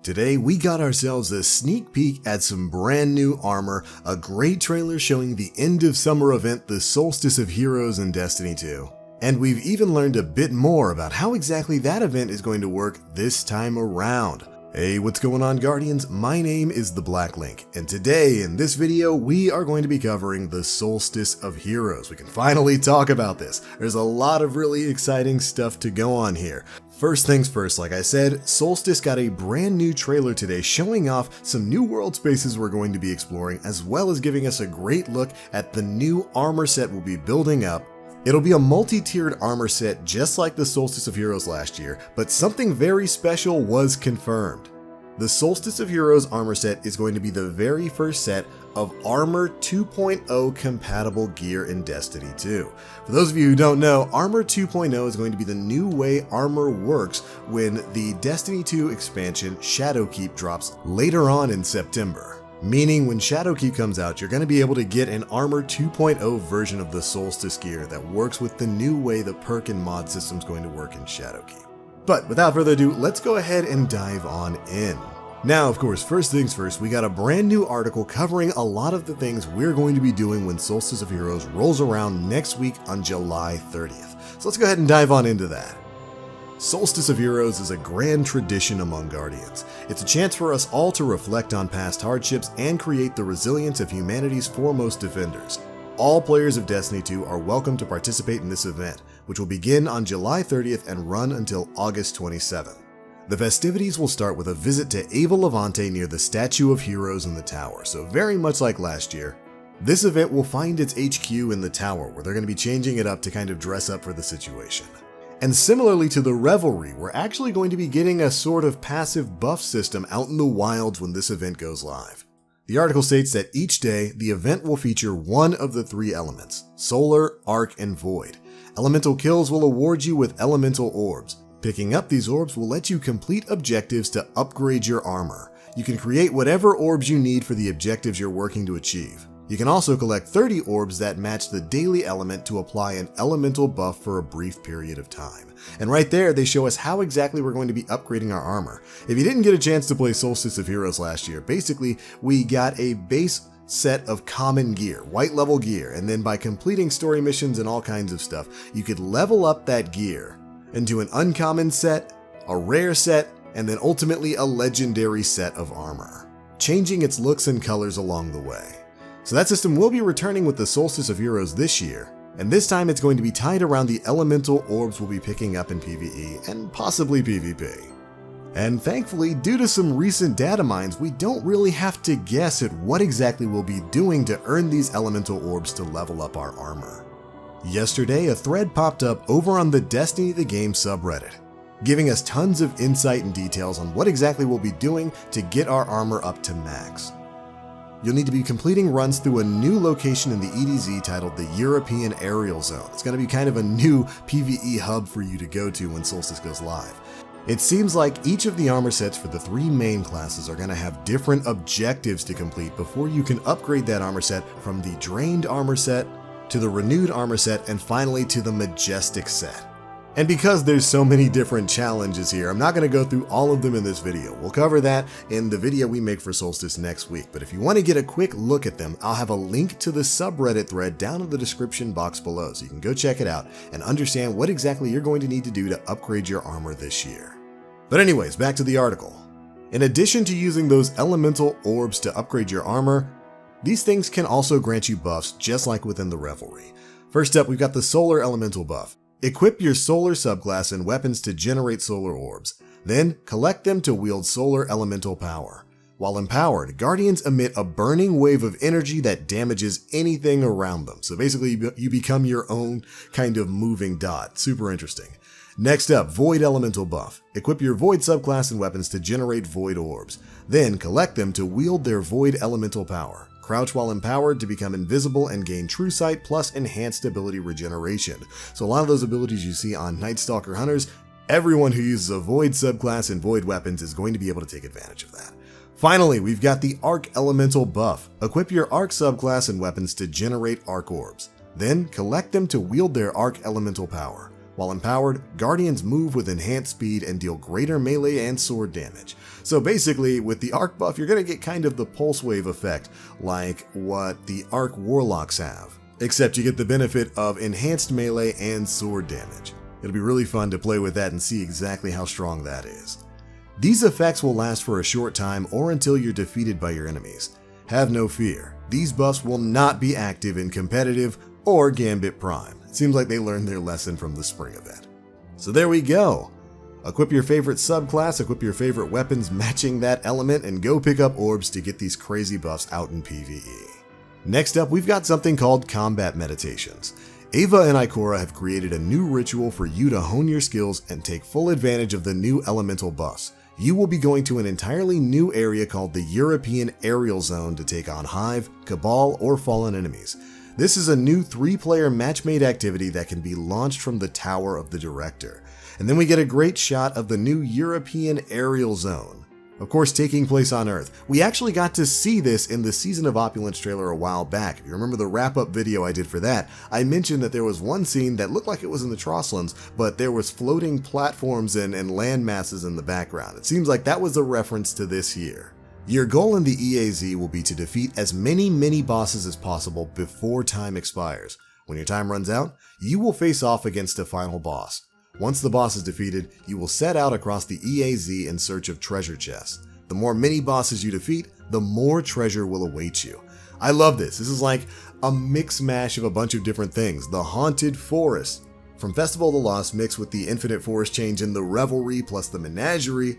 Today we got ourselves a sneak peek at some brand new armor, a great trailer showing the end of summer event, the Solstice of Heroes in Destiny 2. And we've even learned a bit more about how exactly that event is going to work this time around. Hey, what's going on, Guardians? My name is the Black Link, and today in this video we are going to be covering the Solstice of Heroes. We can finally talk about this. There's a lot of really exciting stuff to go on here. First things first, like I said, Solstice got a brand new trailer today showing off some new world spaces we're going to be exploring, as well as giving us a great look at the new armor set we'll be building up. It'll be a multi-tiered armor set just like the Solstice of Heroes last year, but something very special was confirmed. The Solstice of Heroes armor set is going to be the very first set of Armor 2.0 compatible gear in Destiny 2. For those of you who don't know, Armor 2.0 is going to be the new way armor works when the Destiny 2 expansion Shadowkeep drops later on in September. Meaning when Shadowkeep comes out, you're going to be able to get an Armor 2.0 version of the Solstice gear that works with the new way the perk and mod system is going to work in Shadowkeep. But without further ado, let's go ahead and dive on in. Now, of course, first things first, we got a brand new article covering a lot of the things we're going to be doing when Solstice of Heroes rolls around next week on July 30th. So let's go ahead and dive on into that. Solstice of Heroes is a grand tradition among Guardians. It's a chance for us all to reflect on past hardships and create the resilience of humanity's foremost defenders. All players of Destiny 2 are welcome to participate in this event, which will begin on July 30th and run until August 27th. The festivities will start with a visit to Ava Levante near the Statue of Heroes in the tower, so very much like last year. This event will find its HQ in the tower, where they're going to be changing it up to kind of dress up for the situation. And similarly to the Revelry, we're actually going to be getting a sort of passive buff system out in the wilds when this event goes live. The article states that each day, the event will feature one of the three elements: Solar, Arc, and Void. Elemental kills will award you with elemental orbs. Picking up these orbs will let you complete objectives to upgrade your armor. You can create whatever orbs you need for the objectives you're working to achieve. You can also collect 30 orbs that match the daily element to apply an elemental buff for a brief period of time. And right there, they show us how exactly we're going to be upgrading our armor. If you didn't get a chance to play Solstice of Heroes last year, basically, we got a base set of common gear, white level gear, and then by completing story missions and all kinds of stuff, you could level up that gear into an uncommon set, a rare set, and then ultimately a legendary set of armor, changing its looks and colors along the way. So that system will be returning with the Solstice of Heroes this year, and this time it's going to be tied around the elemental orbs we'll be picking up in PvE and possibly PvP. And thankfully, due to some recent data mines, we don't really have to guess at what exactly we'll be doing to earn these elemental orbs to level up our armor. Yesterday, a thread popped up over on the Destiny the Game subreddit, giving us tons of insight and details on what exactly we'll be doing to get our armor up to max. You'll need to be completing runs through a new location in the EAZ titled the European Aerial Zone. It's going to be kind of a new PvE hub for you to go to when Solstice goes live. It seems like each of the armor sets for the three main classes are going to have different objectives to complete before you can upgrade that armor set from the Drained armor set to the Renewed armor set and finally to the Majestic set. And because there's so many different challenges here, I'm not going to go through all of them in this video. We'll cover that in the video we make for Solstice next week. But if you want to get a quick look at them, I'll have a link to the subreddit thread down in the description box below, so you can go check it out and understand what exactly you're going to need to do to upgrade your armor this year. But anyways, back to the article. In addition to using those elemental orbs to upgrade your armor, these things can also grant you buffs just like within the Revelry. First up, we've got the Solar Elemental buff. Equip your Solar subclass and weapons to generate solar orbs. Then, collect them to wield solar elemental power. While empowered, Guardians emit a burning wave of energy that damages anything around them. So basically, you become your own kind of moving dot. Super interesting. Next up, Void Elemental buff. Equip your Void subclass and weapons to generate Void orbs. Then, collect them to wield their Void elemental power. Crouch while empowered to become invisible and gain True Sight plus enhanced ability regeneration. So a lot of those abilities you see on Night Stalker Hunters, everyone who uses a Void subclass and Void weapons is going to be able to take advantage of that. Finally, we've got the Arc Elemental buff. Equip your Arc subclass and weapons to generate Arc orbs. Then collect them to wield their Arc elemental power. While empowered, Guardians move with enhanced speed and deal greater melee and sword damage. So basically, with the Arc buff, you're going to get kind of the pulse wave effect, like what the Arc Warlocks have. Except you get the benefit of enhanced melee and sword damage. It'll be really fun to play with that and see exactly how strong that is. These effects will last for a short time or until you're defeated by your enemies. Have no fear, these buffs will not be active in competitive or Gambit Prime. It seems like they learned their lesson from the spring event. So there we go. Equip your favorite subclass, equip your favorite weapons matching that element, and go pick up orbs to get these crazy buffs out in PvE. Next up, we've got something called Combat Meditations. Ava and Ikora have created a new ritual for you to hone your skills and take full advantage of the new elemental buffs. You will be going to an entirely new area called the European Aerial Zone to take on Hive, Cabal, or Fallen enemies. This is a new 3-player match-made activity that can be launched from the Tower of the Director. And then we get a great shot of the new European Aerial Zone, of course taking place on Earth. We actually got to see this in the Season of Opulence trailer a while back. If you remember the wrap-up video I did for that, I mentioned that there was one scene that looked like it was in the Trosslands, but there was floating platforms and land masses in the background. It seems like that was a reference to this here. Your goal in the EAZ will be to defeat as many mini-bosses as possible before time expires. When your time runs out, you will face off against a final boss. Once the boss is defeated, you will set out across the EAZ in search of treasure chests. The more mini-bosses you defeat, the more treasure will await you. I love this. This is like a mix-mash of a bunch of different things. The Haunted Forest, from Festival of the Lost mixed with the Infinite Forest change in the Revelry plus the Menagerie.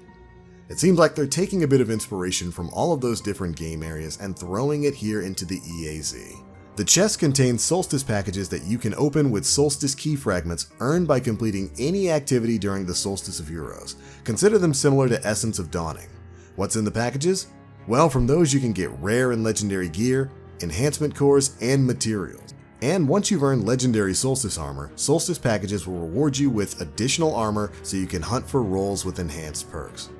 It seems like they're taking a bit of inspiration from all of those different game areas and throwing it here into the EAZ. The chest contains Solstice packages that you can open with Solstice key fragments earned by completing any activity during the Solstice of Heroes. Consider them similar to Essence of Dawning. What's in the packages? Well, from those you can get rare and legendary gear, enhancement cores, and materials. And once you've earned legendary Solstice Armor, Solstice packages will reward you with additional armor so you can hunt for roles with enhanced perks.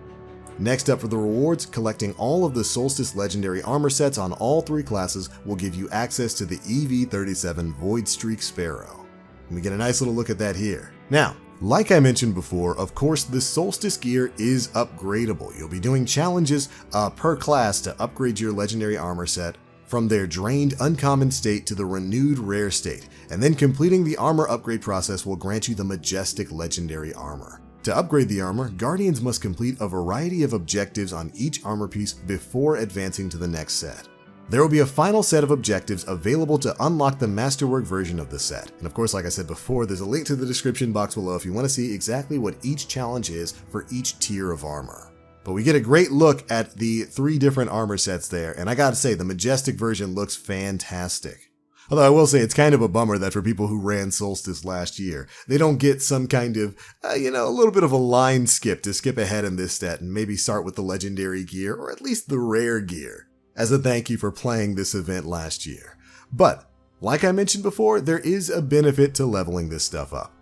Next up for the rewards, collecting all of the Solstice legendary armor sets on all 3 classes will give you access to the EV-37 Void Streak Sparrow. And we get a nice little look at that here. Now, like I mentioned before, of course the Solstice gear is upgradable. You'll be doing challenges per class to upgrade your legendary armor set from their drained uncommon state to the renewed rare state, and then completing the armor upgrade process will grant you the majestic legendary armor. To upgrade the armor, Guardians must complete a variety of objectives on each armor piece before advancing to the next set. There will be a final set of objectives available to unlock the Masterwork version of the set. And of course, like I said before, there's a link to the description box below if you want to see exactly what each challenge is for each tier of armor. But we get a great look at the 3 different armor sets there, and I gotta say, the Majestic version looks fantastic. Although I will say it's kind of a bummer that for people who ran Solstice last year, they don't get some kind of, a little bit of a line skip to skip ahead in this set and maybe start with the legendary gear or at least the rare gear as a thank you for playing this event last year. But, like I mentioned before, there is a benefit to leveling this stuff up.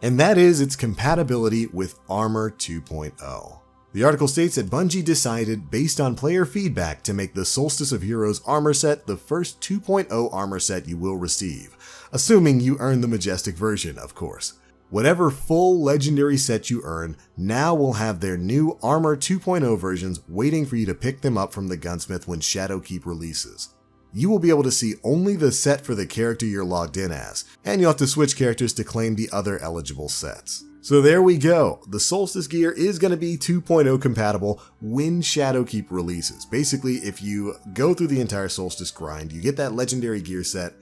And that is its compatibility with Armor 2.0. The article states that Bungie decided, based on player feedback, to make the Solstice of Heroes armor set the first 2.0 armor set you will receive, assuming you earn the Majestic version, of course. Whatever full legendary set you earn now will have their new Armor 2.0 versions waiting for you to pick them up from the gunsmith when Shadowkeep releases. You will be able to see only the set for the character you're logged in as, and you'll have to switch characters to claim the other eligible sets. So there we go. The Solstice gear is going to be 2.0 compatible when Shadowkeep releases. Basically, if you go through the entire Solstice grind, you get that legendary gear set.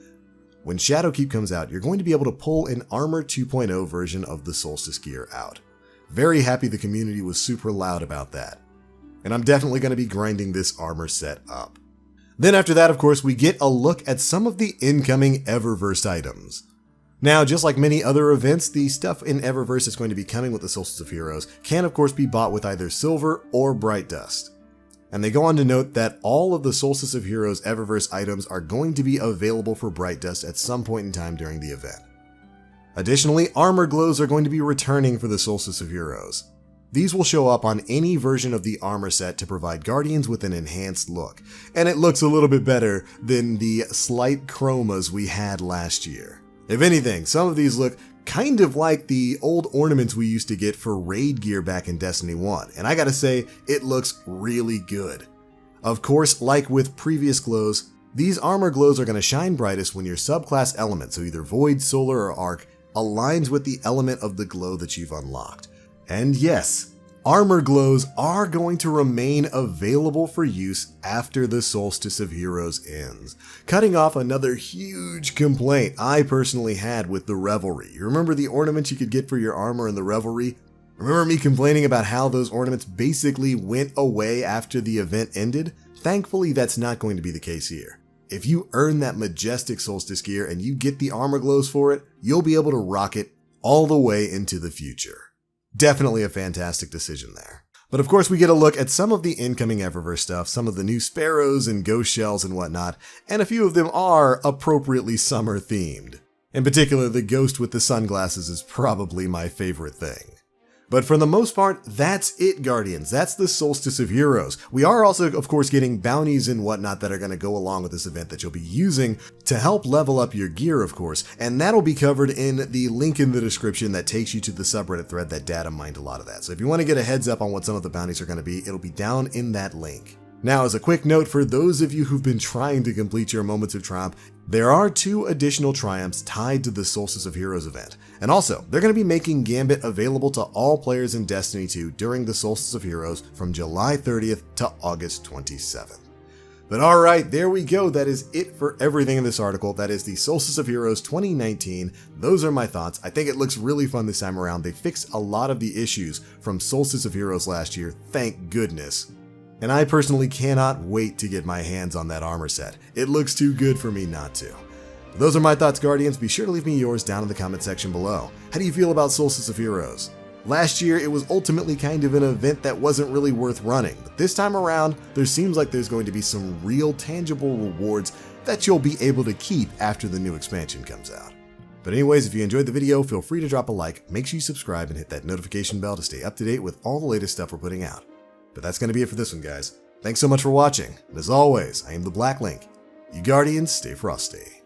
When Shadowkeep comes out, you're going to be able to pull an Armor 2.0 version of the Solstice gear out. Very happy the community was super loud about that. And I'm definitely going to be grinding this armor set up. Then after that, of course, we get a look at some of the incoming Eververse items. Now, just like many other events, the stuff in Eververse that's going to be coming with the Solstice of Heroes can of course be bought with either silver or bright dust. And they go on to note that all of the Solstice of Heroes Eververse items are going to be available for bright dust at some point in time during the event. Additionally, armor glows are going to be returning for the Solstice of Heroes. These will show up on any version of the armor set to provide Guardians with an enhanced look, and it looks a little bit better than the slight chromas we had last year. If anything, some of these look kind of like the old ornaments we used to get for raid gear back in Destiny 1, and I gotta say, it looks really good. Of course, like with previous glows, these armor glows are going to shine brightest when your subclass element, so either Void, Solar, or Arc, aligns with the element of the glow that you've unlocked. And yes, armor glows are going to remain available for use after the Solstice of Heroes ends, cutting off another huge complaint I personally had with the Revelry. You remember the ornaments you could get for your armor in the Revelry? Remember me complaining about how those ornaments basically went away after the event ended? Thankfully, that's not going to be the case here. If you earn that majestic Solstice gear and you get the armor glows for it, you'll be able to rock it all the way into the future. Definitely a fantastic decision there. But of course we get a look at some of the incoming Eververse stuff, some of the new sparrows and ghost shells and whatnot, and a few of them are appropriately summer themed. In particular, the ghost with the sunglasses is probably my favorite thing. But for the most part, that's it, Guardians. That's the Solstice of Heroes. We are also, of course, getting bounties and whatnot that are going to go along with this event that you'll be using to help level up your gear, of course. And that'll be covered in the link in the description that takes you to the subreddit thread that data mined a lot of that. So if you want to get a heads up on what some of the bounties are going to be, it'll be down in that link. Now, as a quick note for those of you who've been trying to complete your Moments of Triumph, there are 2 additional triumphs tied to the Solstice of Heroes event. And also, they're going to be making Gambit available to all players in Destiny 2 during the Solstice of Heroes from July 30th to August 27th. But alright, there we go. That is it for everything in this article. That is the Solstice of Heroes 2019. Those are my thoughts. I think it looks really fun this time around. They fixed a lot of the issues from Solstice of Heroes last year, thank goodness. And I personally cannot wait to get my hands on that armor set. It looks too good for me not to. Those are my thoughts, Guardians. Be sure to leave me yours down in the comment section below. How do you feel about Solstice of Heroes? Last year, it was ultimately kind of an event that wasn't really worth running, but this time around, there seems like there's going to be some real tangible rewards that you'll be able to keep after the new expansion comes out. But anyways, if you enjoyed the video, feel free to drop a like, make sure you subscribe and hit that notification bell to stay up to date with all the latest stuff we're putting out. But that's going to be it for this one, guys. Thanks so much for watching, and as always, I am the Black Link. You Guardians, stay frosty.